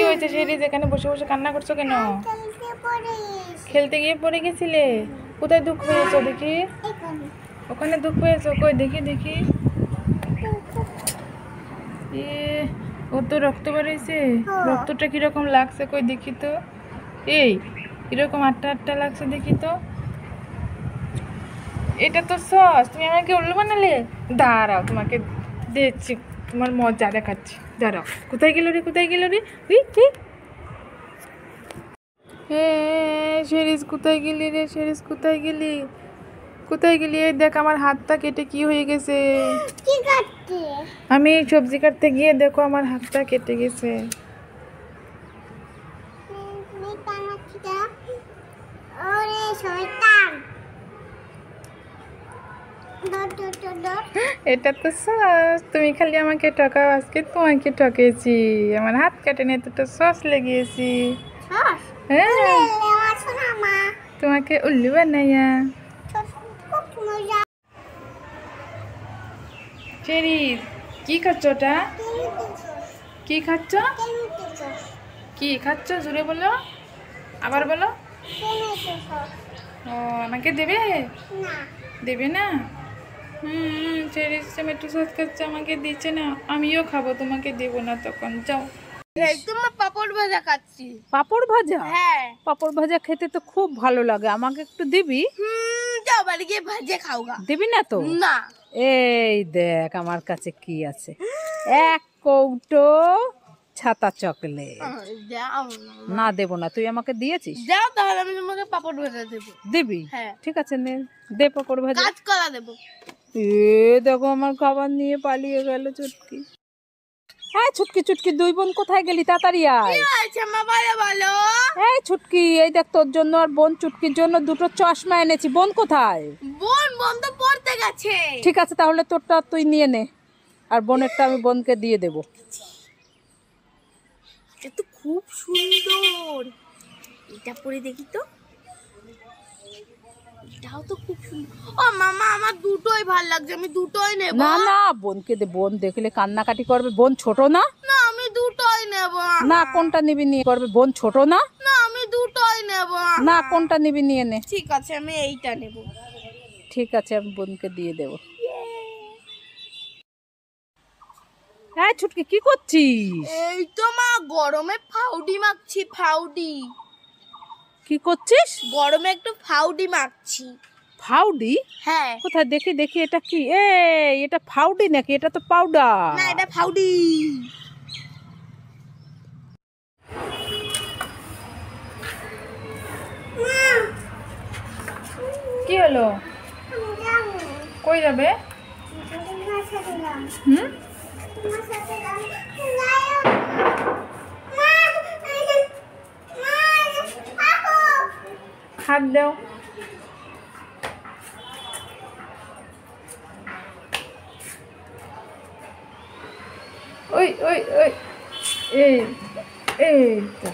হয়েছে সিরিজ? এখানে বসে বসে কান্না করছো কেন? খেলতে গিয়ে পড়ে গেছিলে? কোথায় দুঃখ পেয়েছো দেখি? ওখানে দুঃখ পেয়েছো? কই দেখি দেখি। ও তো রক্ত বেরিয়েছে। রক্তটা কিরকম লাগছে কই দেখি তো। এই কিরকম আটটা আটটা লাগছে দেখি তো। এটা তো সস, তুমি আমাকে উল্লু বানালে। দাঁড়াও তোমাকে দিচ্ছি, তোমার মজা দেখাচ্ছি, দাঁড়াও। কোথায় গেল রে, কোথায় গেল রে? শেরিস কোথায় গেলি রে? শেরিস কোথায় গেলি? কোথায় গেলি? এই দেখ আমার হাতটা কেটে কি হয়ে গেছে। আমি সবজি কাটতে গিয়ে দেখো আমার হাতটা কেটে গেছে। এটা তো সস, তুমি খালি আমাকে ঠকাও, আজকে তোমাকে ঠকেছি। আমার হাত কেটে নিয়ে তো সস লেগেছি। হ্যাঁ, তোমাকে উল্লু বানাইয়া। শেরিস কি খাচ্ছ ওটা? কি খাচ্ছ? কি খাচ্ছ জোরে বলো, আবার বলো। ও আমাকে দেবে? দেবে না? শেরিস টমেটো সস খাচ্ছে, আমাকে দিচ্ছে না। আমিও খাবো, তোমাকে দেবো না তখন। যাও। তোমার পাপড় ভাজা খাচ্ছি। পাপড় ভাজা? হ্যাঁ, পাপড় ভাজা খেতে তো খুব ভালো লাগে, আমাকে একটু দিবি? যাও বাড়ি গিয়ে ভাজে খাওগা। দিবি না তো? না। এই দেখ আমার কাছে কি আছে, এক কৌটো ছাতা চকলেট। যাও না দেবো না, তুই আমাকে দিয়েছিস। যাও, তাহলে আমি তোমাকে পাপড় ভাজা দেবো। দিবি? হ্যাঁ। ঠিক আছে, নে দে পাপড় ভাজা। কাজ করা দেবো। দেখো আমার খাবার নিয়ে পালিয়ে গেল চুটকি। হ্যাঁ ছুটকি, চুটকি দুই বোন কোথায় গেলি? তাড়াতাড়ি আয়। আচ্ছা মা, বলো। এই ছুটকি, এই দেখ তোর জন্য আর বোন চুটকির জন্য দুটো চশমা এনেছি। বোন কোথায়? বোন তো পড়তে গেছে। ঠিক আছে, তাহলে তোরটা তুই নিয়ে নে, আর বোনেরটা আমি বোনকে দিয়ে দেবো। এটা তো খুব সুন্দর, এটা পরে দেখি তো। এটাও তো খুব সুন্দর। ও মামা, আমার দুটোই ভাল লাগছে, আমি দুটোই নেব। না না, বোনকে দে, বোন দেখলে কান্নাকাটি করবে। বোন ছোট না? না, আমি দুটোই নেব। না, কোনটা নিবি নিয়ে করবে? বোন ছোট না? না, আমি দুটোই নেব। না, কোনটা নিবি নিয়ে নে। ঠিক আছে, আমি এইটা নেব। ঠিক আছে, আমি বোনকে দিয়ে দেবো। হ্যাঁ ছুটকি, কি করছিস? এই তো মা, গরমে ফাউডি মাখছি, ফাউডি। কি করছিস? গরমে একটু ফাউডি মাখছি। ফাউডি? হ্যাঁ। কোথায় দেখি দেখি, এটা কি? এটা ফাউডি নাকি? এটা তো পাউডার। না, এটা ফাউডি। কি হলো? কই যাবে? হাত দাও। ওই ওই ওই, এই এই তো।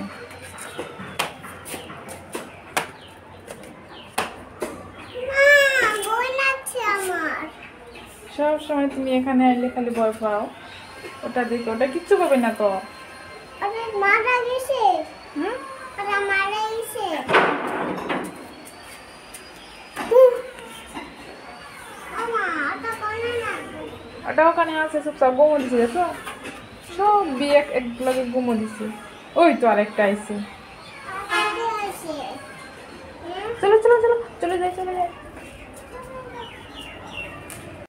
সব সময় তুমি এখানে এলে খালি ভয় পাও। ওটা দেখো, ওটা কিচ্ছু হবে না তো। ওটা ওখানে আছে, সব গুমো দিছে, দেখো সব বিয়ে এক লগে গুমো দিছে। ওই তো আরেকটা আইছে। চলো চলো চলো, চলে যাই চলে যাই।